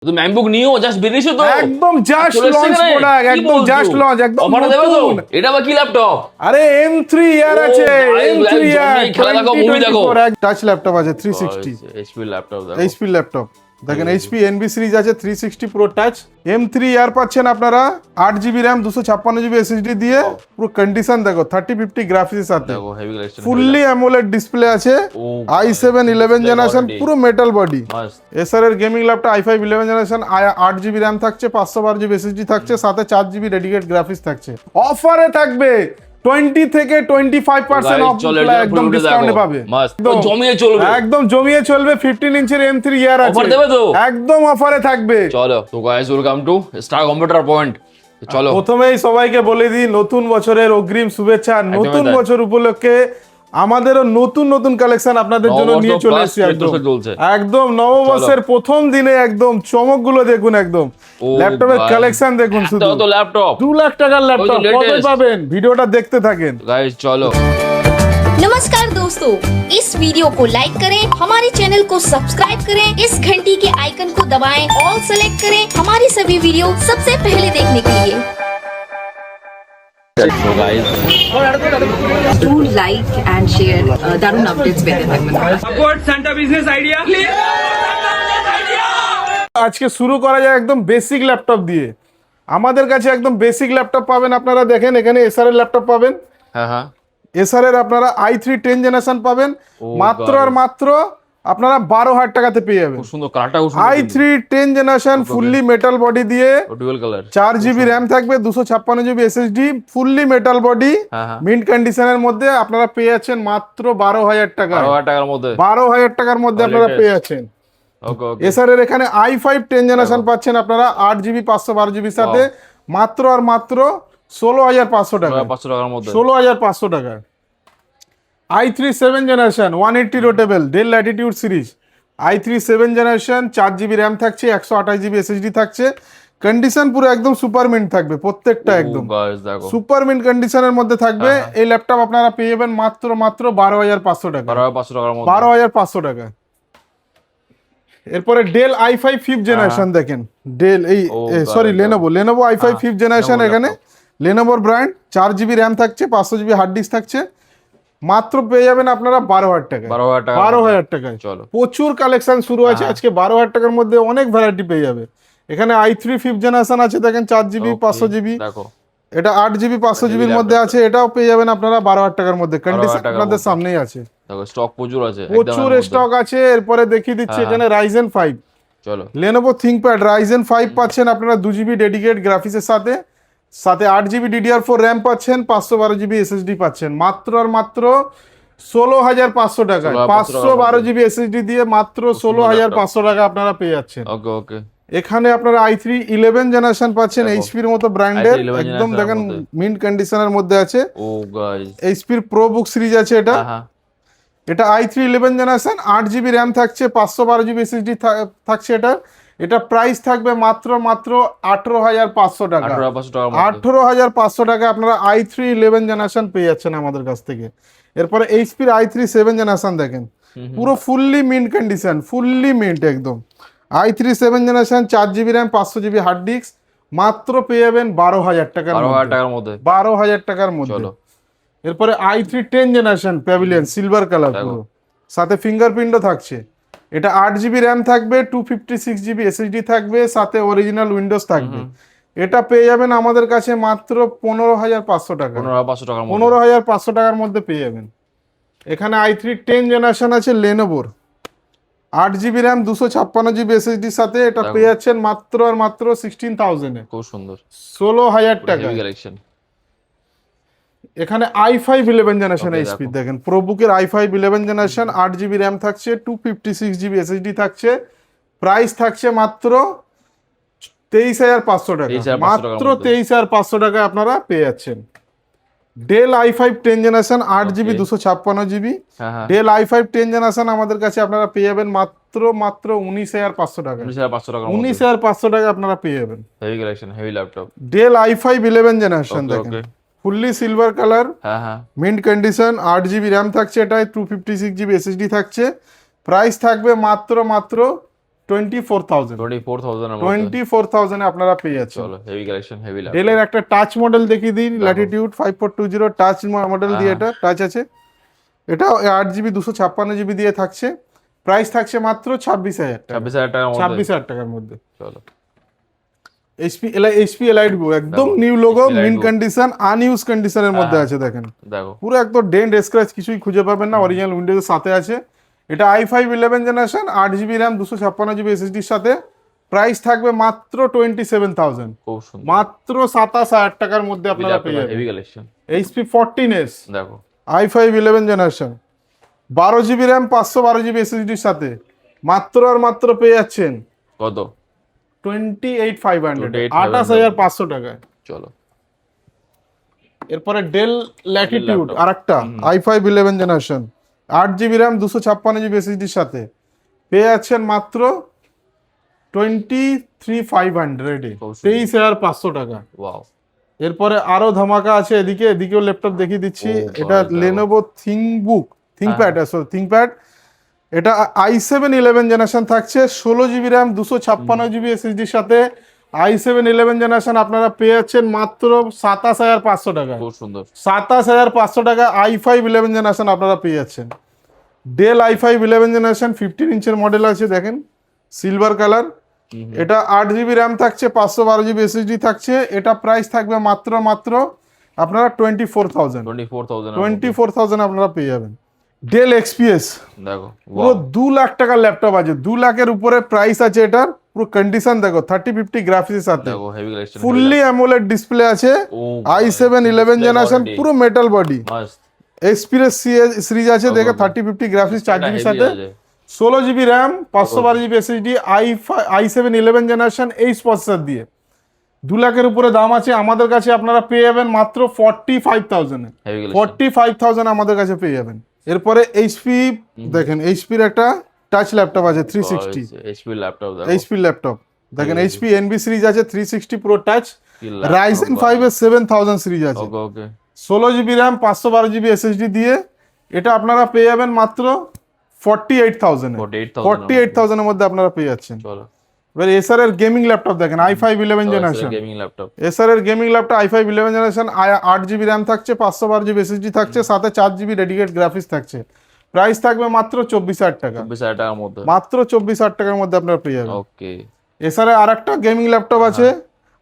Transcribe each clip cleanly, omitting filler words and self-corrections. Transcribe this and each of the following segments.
তো ম্যাকবুক নিও জাস্ট বেরিয়েছে তো একদম জাস্ট চলে এসছে লঞ্চ এখানে? প্রোডাক্ট, কি একদম বলছো? জাস্ট লঞ্চ, একদম অফারে দেবে তো? নতুন। এটা আবার কি ল্যাপটপ? আরে M3 ইয়ার ও আছে, ভাই, M3 ভাই, ইয়ার জমিয়ে খেলা দেখো, movie দেখো। টাচ ল্যাপটপ আছে 360 এইচপি ল্যাপটপ দেখো। এইচপি ল্যাপটপ দেখেন, এইচপি এনবি সিরিজ আছে 360 প্রো টাচ। M3 ইয়ার পাচ্ছেন আপনারা 8GB র্যাম 256GB এসএসডি দিয়ে। পুরো কন্ডিশন দেখো 3050 গ্রাফিক্সের সাথে, দেখো heavy collection, fully AMOLED display আছে। ও i7 11 জেনারেশন, quality। পুরো মেটাল বডি। মাস্ট এসার এর gaming laptop i5 11 generation, 8GB RAM থাকছে, 512GB এসএসডি থাকছে, সাথে 4GB ডেডিকেটেড গ্রাফিক্স থাকছে। অফারে থাকবে 20 থেকে 25% অফ, একদম ডিসকাউন্টে পাবে। মাস্ট একদম জমিয়ে চলবে, একদম জমিয়ে চলবে। 15 ইঞ্চের M3 ইয়ার আছে, অফার দেবে তো? একদম অফারে থাকবে। চলো তো guys, welcome to star computer point. চলো প্রথমেই সবাইকে বলে দিই নতুন বছরের অগ্রিম শুভেচ্ছা। নতুন তাই। বছর উপলক্ষে আমাদেরও নতুন নতুন কালেকশন আপনাদের জন্য নববর্ষ নিয়ে চলে plus এসেছি। একদম চলছে, চলছে। একদম নববর্ষের প্রথম দিনে একদম চমকগুলো দেখুন, একদম ও ল্যাপটপের ভাই, কালেকশন দেখুন। শুধু তো ল্যাপটপ 2 লাখ টাকার ল্যাপটপ ওই তো কত latest। পাবেন, ভিডিওটা দেখতে থাকেন। গাইস চলো। नमस्कार दोस्तों, इस वीडियो को लाइक करें, हमारे चैनल को सब्सक्राइब करें, इस घंटी के आइकन को दबाएं, ऑल सेलेक्ट करें हमारी सभी वीडियो सबसे पहले देखने के लिए। তো guys Do like and share দারুণ আপডেটস পেতে থাকবেন। support Santa Business Idea. আজকে শুরু করা যায় একদম বেসিক ল্যাপটপ দিয়ে। আমাদের কাছে একদম বেসিক ল্যাপটপ পাবেন আপনারা। দেখেন এখানে এসআর এর ল্যাপটপ পাবেন, হ্যাঁ হ্যাঁ এসআর এর আপনারা i3 10 জেনারেশন পাবেন মাত্র God। আর মাত্র আপনারা 12,000 টাকাতে পেয়ে যাবেন। খুব সুন্দর কালারটা, খুব সুন্দর i3 10 generation fully metal body দিয়ে, ডুয়াল কালার, 4GB র্যাম থাকবে, 256GB SSD, fully metal body, হ্যাঁ হ্যাঁ মিন্ট কন্ডিশনের মধ্যে আপনারা পেয়ে যাচ্ছেন মাত্র 12,000 টাকা। 12,000 টাকার মধ্যে 12,000 টাকার মধ্যে আপনারা Latest। পেয়ে যাচ্ছেন। ওকে ওকে এসআর এর এখানে i5 10 জেনারেশন পাচ্ছেন আপনারা 8GB 512GB সাথে মাত্র আর মাত্র 16,500 টাকা। 500 টাকার মধ্যে 16,500 টাকা। i3 7 generation 180 রোটেবল del Latitude series, i3 7 generation 4GB RAM থাকছে, 128GB এসএসডি থাকছে। কন্ডিশন পুরো একদম সুপার মিন্ট থাকবে প্রত্যেকটা, একদম গাইস দেখো সুপার মিন্ট কন্ডিশনের মধ্যে থাকবে। এই ল্যাপটপ আপনারা পেয়ে যাবেন মাত্র 12,500 টাকা। 12,500 টাকার মধ্যে 12,500 টাকা। এরপরে ডেল i5 5th জেনারেশন দেখেন, ডেল এই sorry Lenovo i5 5th generation. এখানে লেনোভোর ব্র্যান্ড, 4GB র্যাম থাকছে, 500GB হার্ড ডিস্ক থাকছে। মাত্র পেয়ে যাবেন আপনারা 12,000 টাকা। 12,000 টাকা 12,000 টাকায় চলো। প্রচুর কালেকশন শুরু আছে আজকে। 12,000 টাকার মধ্যে অনেক ভ্যারাইটি পেয়ে যাবে। এখানে i3 5th জেনারেশন আছে দেখেন, 4GB 500GB, দেখো এটা 8GB 500GBর মধ্যে আছে। এটাও পেয়ে যাবেন আপনারা 12,000 টাকার মধ্যে। কন্ডিশন টাকার আপনাদের মধ্যে। সামনেই আছে, দেখো স্টক প্রচুর আছে, প্রচুর স্টক আছে। এরপরে দেখিয়ে দিচ্ছি এখানে Ryzen 5 চলো। Lenovo ThinkPad Ryzen 5 পাচ্ছেন আপনারা 2GB ডেডিকেটেড গ্রাফিক্সের সাথে, সাথে 8GB DDR4 র্যাম পাচ্ছেন, 512GB এসএসডি পাচ্ছেন মাত্র আর মাত্র 16,500 টাকায়। 512GB এসএসডি দিয়ে মাত্র 16,500 টাকা আপনারা পেয়ে যাচ্ছেন। ওকে ওকে এখানে আপনারা i3 11 জেনারেশন পাচ্ছেন, এইচপির মতো ব্র্যান্ডের, i3 11 একদম দেখেন জেনারেশনের মধ্যে। মিন্ট কন্ডিশনের মধ্যে আছে। ও গাইস এইচপির প্রো বুক সিরিজ আছে এটা। হ্যাঁ হ্যাঁ এটা i3 11 জেনারেশন, 8GB র্যাম থাকছে, 512GB এসএসডি থাকছে। এটা প্রাইস থাকবে মাত্র 18,500 টাকা। 18,500 টাকার মধ্যে 18,500 টাকা আপনারা i3 11 জেনারেশন পেয়ে যাচ্ছেন আমাদের কাছ থেকে। এরপরে এইচপির i3 7 জেনারেশন দেখেন, পুরো fully mint condition, fully mint একদম। i3 7 generation 4GB RAM 500GB hard disk, মাত্র পেয়ে যাবেন 12,000 টাকার 12,000 মধ্যে। টাকার মধ্যে 12,000 টাকার মধ্যে। চলো। এরপরে i3 10 generation pavilion silver colour পুরো, সাথে ফিঙ্গারপ্রিন্টও থাকছে। এটা 8GB র্যাম থাকবে, 256GB এসএসডি থাকবে, সাথে অরিজিনাল উইন্ডোজ থাকবে। এটা পেয়ে যাবেন আমাদের কাছে মাত্র 15,500 টাকা। 15,500 টাকার মধ্যে 15,500 টাকার মধ্যে পেয়ে যাবেন। এখানে i3 10 জেনারেশন আছে লেনোভোর, 8GB র্যাম 256GB এসএসডির সাথে। এটা পেয়ে যাচ্ছেন মাত্র আর মাত্র 16,000 এ, খুব সুন্দর 16,000 টাকা। Heavy collection. এখানে i5 11 জেনারেশন Okay, এইচপি দেখেন, প্রোবুকের i5 11 জেনারেশন, 8GB র্যাম থাকছে, 256GB এসএসডি থাকছে। প্রাইস থাকছে মাত্র 23,500 টাকা। 23,500 মাত্র টাকার মধ্যে। 23,500 টাকা আপনারা পেয়ে যাচ্ছেন। Del i5 10 generation 8GB 256GB, হ্যাঁ হ্যাঁ ডেল i5 10 জেনারেশন আমাদের কাছে আপনারা পেয়ে যাবেন মাত্র 19,500 টাকা। 19,500 টাকার মধ্যে 19,500 টাকা আপনারা পেয়ে যাবেন। Heavy collection, heavy laptop. Dell i5 11 generation okay দেখেন, ওকে ফুললি সিলভার কালার, হ্যাঁ হ্যাঁ মিন্ট কন্ডিশন, 8GB র্যাম থাকছে, এটায় 256GB এসএসডি থাকছে। প্রাইস থাকবে মাত্র 24,000 24,000 24,000 আপনারা পেয়ে যাচ্ছেন। চলো হেভি কালেকশন, হেভি ল্যাপটপ। ডেলের একটা টাচ মডেল দেখিয়ে দিন, ল্যাটিটিউড 5420 টাচ মডেল দিয়ে, এটা টাচ আছে, এটা 8GB 256GB দিয়ে থাকছে। প্রাইস থাকছে মাত্র 26,000 টাকা, 26,000 টাকার মধ্যে। 26,000 টাকার মধ্যে। চলো এইচপি এলাইট গো, একদম নিউ লোগো, মিন কন্ডিশন, আনইউজ কন্ডিশনের মধ্যে আছে, দেখেন দেখো পুরো একদম ডেন্ট স্ক্র্যাচ কিছুই খুঁজে পাবেন না, অরিজিনাল উইন্ডোজের সাথে আছে। এটা i5 11 generation, 8GB RAM, 256GB এসএসডির সাথে। প্রাইস থাকবে মাত্র 27,000, খুব সুন্দর, মাত্র 27,000 টাকার মধ্যে আপনারা পেয়ে যাবেন। Heavy collection. এইচপি 14s দেখো i5 11 generation, 12GB RAM, 512GB এসএসডির সাথে, মাত্র আর মাত্র পেয়ে যাচ্ছেন কত? 28,500, 28,500 28,500 টাকায়। চলো এরপরে ডেল ল্যাটিটিউড laptop। আরেকটা i5 11 generation, 8GB RAM, 256GB এসএসডির সাথে, পেয়ে যাচ্ছেন মাত্র 23,500 এ, খুব সুন্দর। 23,500 টাকা। ওয়াও, এরপরে আরো ধামাকা আছে, এদিকেও ল্যাপটপ দেখিয়ে দিচ্ছি। ও এটা ভাই, দেখো। লেনোভো থিংকপ্যাড, এটা i7 11 জেনারেশন থাকছে, 16GB র্যাম, 256GB এসএসডির সাথে। i7 11 জেনারেশন আপনারা পেয়ে যাচ্ছেন মাত্র 27,500 টাকা, খুব সুন্দর। 27,500 টাকা i5 11 জেনারেশন আপনারা পেয়ে যাচ্ছেন। ডেল i5 11 জেনারেশন 15 ইঞ্চের মডেল আছে, দেখেন সিলভার কালার। এটা 8GB র্যাম থাকছে, 512GB এসএসডি থাকছে। এটা প্রাইস থাকবে মাত্র আপনারা 24,000, 24,000 আপনারা পেয়ে যাবেন। ডেল এক্সপিএস, দেখো পুরো 2 লাখ টাকার ল্যাপটপ আছে, 2 লাখের উপরে প্রাইস আছে এটার। পুরো কন্ডিশন দেখো, 3050 গ্রাফিক্সের সাথে, দেখো heavy collection, fully AMOLED display আছে। ও i7 11 জেনারেশন, পুরো metal body. Must experience series আছে, দেখে 3050 গ্রাফিক্স, 4GB সাথে, 16GB RAM, 512GB SSD, i7 11 generation, এই প্রসেসর দিয়ে 2 লাখের উপরে দাম আছে। আমাদের কাছে আপনারা পেয়ে যাবেন মাত্র 45,000 এ, হেভি কালেকশন। 45,000 আমাদের কাছে পেয়ে যাবেন। এরপরে এইচপি দেখেন, এইচপির একটা টাচ ল্যাপটপ আছে 360, এইচপি ল্যাপটপ দেখো, এইচপি ল্যাপটপ দেখেন, এইচপি এনবি সিরিজ আছে 360 প্রো টাচ, কি laptop রাইজেন বাবা। 5 এর 7000 সিরিজ আছে, ওকে ওকে 16GB র্যাম, 512GB এসএসডি দিয়ে। এটা আপনারা পেয়ে যাবেন মাত্র 48,000 48,000 এর মধ্যে আপনারা পেয়ে যাচ্ছেন। চলো এবার এসার এর গেমিং ল্যাপটপ দেখেন, i5 11 জেনারেশন, গেমিং ল্যাপটপ, এসার এর gaming laptop i5 11 generation, 8GB RAM থাকছে, 512GB এসএসডি থাকছে, সাথে 4GB ডেডিকেট গ্রাফিক্স থাকছে। প্রাইস থাকবে মাত্র 24,000 টাকা, 24,000 টাকার মধ্যে। মাত্র 24,000 টাকার মধ্যে আপনারা পেয়ে যাবেন। ওকে এসার এর আরেকটা গেমিং ল্যাপটপ আছে,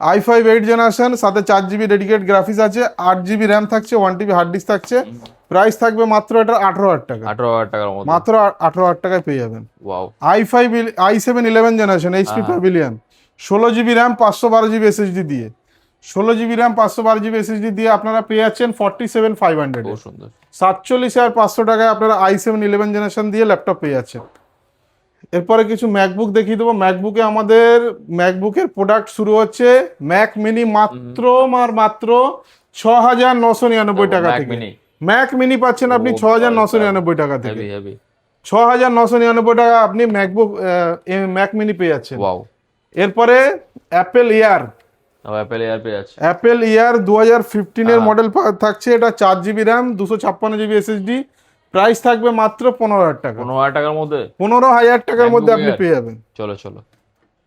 i5 8 জেনারেশন, সাথে 4GB ডেডিকেট গ্রাফিক্স আছে, 8GB র্যাম থাকছে, 1TB হার্ড ডিস্ক থাকছে। প্রাইস থাকবে মাত্র এটা 18,000 টাকা, 18,000 টাকার মধ্যে। মাত্র 18,000 টাকায় পেয়ে যাবেন। Wow, i7 11 generation, HP pavilion, 16GB RAM, 512GB SSD দিয়ে, 16GB র্যাম, 512GB এসএসডি দিয়ে আপনারা পেয়ে যাচ্ছেন 47,500 খুব সুন্দর। 47,500 টাকায় আপনারা i7 11 জেনারেশন দিয়ে ল্যাপটপ পেয়ে যাচ্ছেন। এরপরে কিছু ম্যাকবুক দেখিয়ে দেবো। ম্যাকবুকের প্রোডাক্ট শুরু হচ্ছে ম্যাক মিনি মাত্র 6,999 টাকা Mac থেকে। mini। ম্যাক মিনি পাচ্ছেন আপনি ও 6,999 টাকা থেকে, হেভি হেভি 6,999 টাকা আপনি ম্যাক মিনি পেয়ে যাচ্ছেন। ওয়াও, এরপরে অ্যাপেল ইয়ার, অ্যাপল এয়ার পেয়ে যাচ্ছে। অ্যাপেল ইয়ার 2015 এর মডেল থাকছে। এটা 4GB RAM, 256GB SSD. Price থাকবে মাত্র 15,000 টাকা, 15,000 টাকার মধ্যে। 15,000 টাকার মধ্যে MacBook আপনি Air। পেয়ে যাবেন। চলো চলো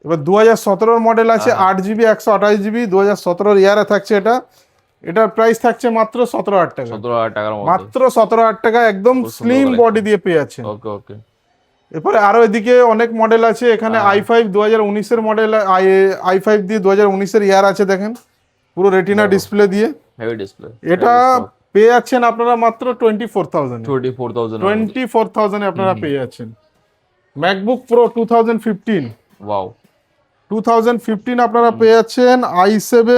এবার 2017 মডেল আছে, 8GB 128GB, 2017 ইয়ারে থাকছে এটা। এটার প্রাইস থাকছে মাত্র 17,000 টাকা, 17,000 টাকার মধ্যে। মাত্র 17,000 টাকা, একদম খুব সুন্দর স্লিম collection। বডি দিয়ে পেয়ে যাচ্ছেন। ওকে ওকে এরপরে আরো এদিকে অনেক মডেল আছে এখানে। i5 2019 এর মডেল, i5 দিয়ে 2019 এর ইয়ার আছে, দেখেন পুরো রেটিনা ডিসপ্লে দিয়ে। Heavy display. এটা পেয়ে যাচ্ছেন আপনারা মাত্র 24,000, 24,000 এ আপনারা পেয়ে যাচ্ছেন। ম্যাকবুক প্রো 2015, ওয়াও 2015 আপনারা পেয়ে যাচ্ছেন i7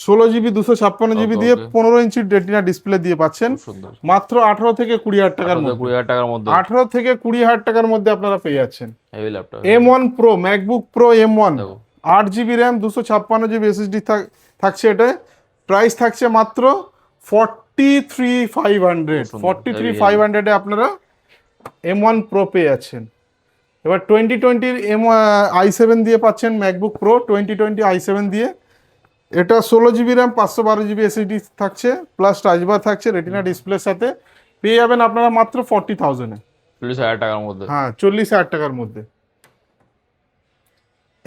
16GB 256GB দিয়ে, 15 ইঞ্চি রেটিনা ডিসপ্লে দিয়ে পাচ্ছেন সুন্দর। মাত্র 18 থেকে 20,000 টাকার মধ্যে। 20,000 টাকার মধ্যে 18 থেকে 20,000 টাকার মধ্যে আপনারা পেয়ে যাচ্ছেন। Heavy laptop. M1 Pro, MacBook pro M1, দেখো 8GB র্যাম, 256GB এসএসডি থাকছে। এটা প্রাইস থাকছে মাত্র 43,500, 43,500 এ আপনারা M1 Pro পেয়ে যাচ্ছেন। এবার 2020 i7 দিয়ে পাচ্ছেন ম্যাকবুক প্রো 2020 i7 দিয়ে। এটা 16GB র্যাম, 512GB এসএসডি থাকছে, প্লাস টাচ বার থাকছে রেটিনা ডিসপ্লের সাথে। পেয়ে যাবেন আপনারা মাত্র 40,000 এ, 40,000 টাকার মধ্যে। হ্যাঁ 40,000 টাকার মধ্যে।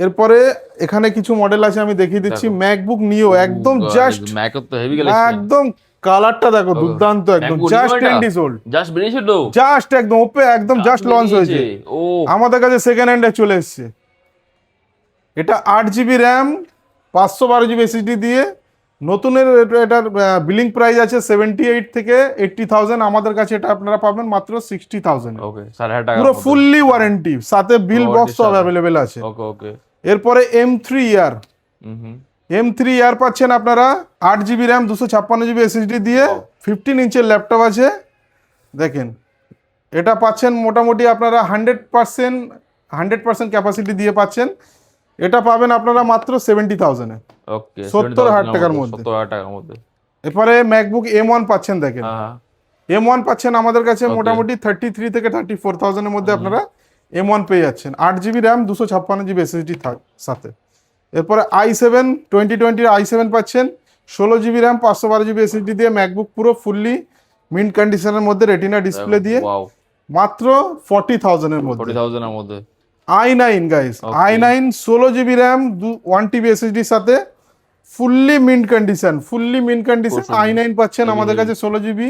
এরপরে এখানে কিছু মডেল আছে আমি দেখিয়ে দিচ্ছি, ম্যাকবুক নিও একদম জাস্ট ম্যাক তো হেভি কালেকশন, একদম কালারটা দেখো দুর্দান্ত, একদম জাস্ট 10 days old, জাস্ট বেরিয়েছে তো, জাস্ট একদম ওপে একদম জাস্ট লঞ্চ হয়েছে, ও আমাদের কাছে সেকেন্ড হ্যান্ডে চলে এসেছে। এটা 8GB র্যাম 512GB SSD দিয়ে, নতুনের এটার বিলিং প্রাইস আছে 78 থেকে 80,000, আমাদের কাছে এটা আপনারা পাবেন মাত্র 60,000। ওকে 6,500 টাকা পুরো ফুললি ওয়ারেন্টি, সাথে বিল বক্স সব অ্যাভেলেবেল আছে। ওকে ওকে। এরপরে M3 ইয়ার, হুম M3 ইয়ার পাচ্ছেন আপনারা 8GB র্যাম 256GB SSD দিয়ে, 15 ইঞ্চের ল্যাপটপ আছে দেখেন। এটা পাচ্ছেন মোটামুটি আপনারা 100% ক্যাপাসিটি দিয়ে পাচ্ছেন। এটা পাবেন আপনারা মাত্র 70,000 এ, ওকে 70,000 টাকার মধ্যে। 70,000 টাকার মধ্যে। এরপরে ম্যাকবুক M1 পাচ্ছেন দেখেন, হ্যাঁ M1 পাচ্ছেন আমাদের কাছে মোটামুটি 33 থেকে 34,000 এর মধ্যে আপনারা M1 পেয়ে যাচ্ছেন, 8GB র্যাম 256GB SSD সাথে। এরপরে i7 2020 i7 পাচ্ছেন 16GB র্যাম 512GB SSD দিয়ে, ম্যাকবুক পুরো ফুললি মিন্ট কন্ডিশনের মধ্যে, রেটিনা ডিসপ্লে দিয়ে, ওয়াও মাত্র 40,000 এর মধ্যে। 40,000 এর মধ্যে। i9 guys, i9 16GB RAM 1TB SSD সাথে, ফুললি মিন্ট কন্ডিশন, i9 পাচ্ছেন আমাদের কাছে 16GB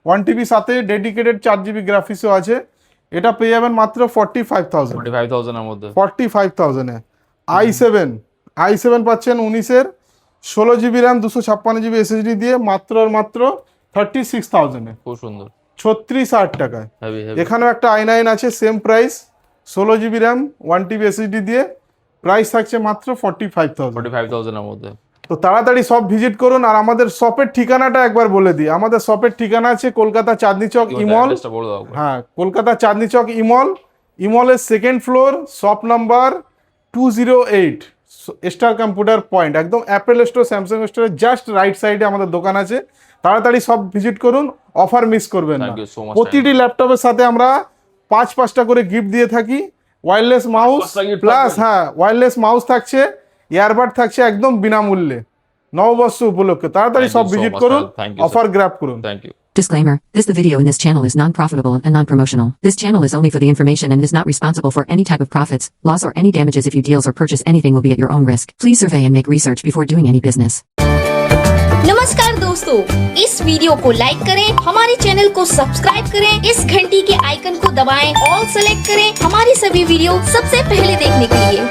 1TB সাথে, ডেডিকেটেড 4GB গ্রাফিক্সও আছে। এটা পেয়ে যাবেন মাত্র 45,000 এর মধ্যে। 45,000 এ। i7 পাচ্ছেন 19-এর 16GB র্যাম 256GB SSD দিয়ে, মাত্র 36,000 এ, খুব সুন্দর, 36,000 টাকায়। Heavy heavy. এখানেও একটা i9 আছে same price, 16GB RAM 1TB SSD দিয়ে, প্রাইস থাকছে মাত্র 45,000। 45,000 এর মধ্যে। তো তাড়াতাড়ি সব ভিজিট করুন। আর আমাদের শপের ঠিকানাটা একবার বলে দিই, আমাদের শপের ঠিকানা আছে কলকাতা চাঁদনি চক ইমল, অ্যাড্রেসটা বলে দাও। হ্যাঁ কলকাতা চাঁদনি চক ইমলের second floor, shop number 208, star computer point, একদম অ্যাপেল স্টোর স্যামসাং স্টোরের জাস্ট রাইট সাইডে আমাদের দোকান আছে। তাড়াতাড়ি সব ভিজিট করুন, অফার মিস করবেন না। Thank you so much, প্রতিটি ল্যাপটপের সাথে আমরা 5টা করে গিফট দিয়ে থাকি, ওয়্যারলেস মাউস 5টা gift প্লাস, থাকবে? হ্যাঁ ওয়্যারলেস মাউস থাকছে, ইয়ারবাড থাকছে একদম বিনামূল্যে নববর্ষ উপলক্ষে। তাড়াতাড়ি Thank সব you so ভিজিট much, করুন, sir. Thank you, sir. Offer grab করুন। Thank you. Disclaimer. The video in this channel is non-profitable and non-promotional. This channel is only for the information and is not responsible for any type of profits, loss or any damages. If you deals or purchase anything will be at your own risk. Please survey and make research before doing any business. नमस्कार दोस्तों, इस video को like करें, हमारे channel को subscribe करें, इस घंटी के आइकन को दबाएं, ऑल सेलेक्ट करें हमारी सभी वीडियो सबसे पहले देखने के लिए।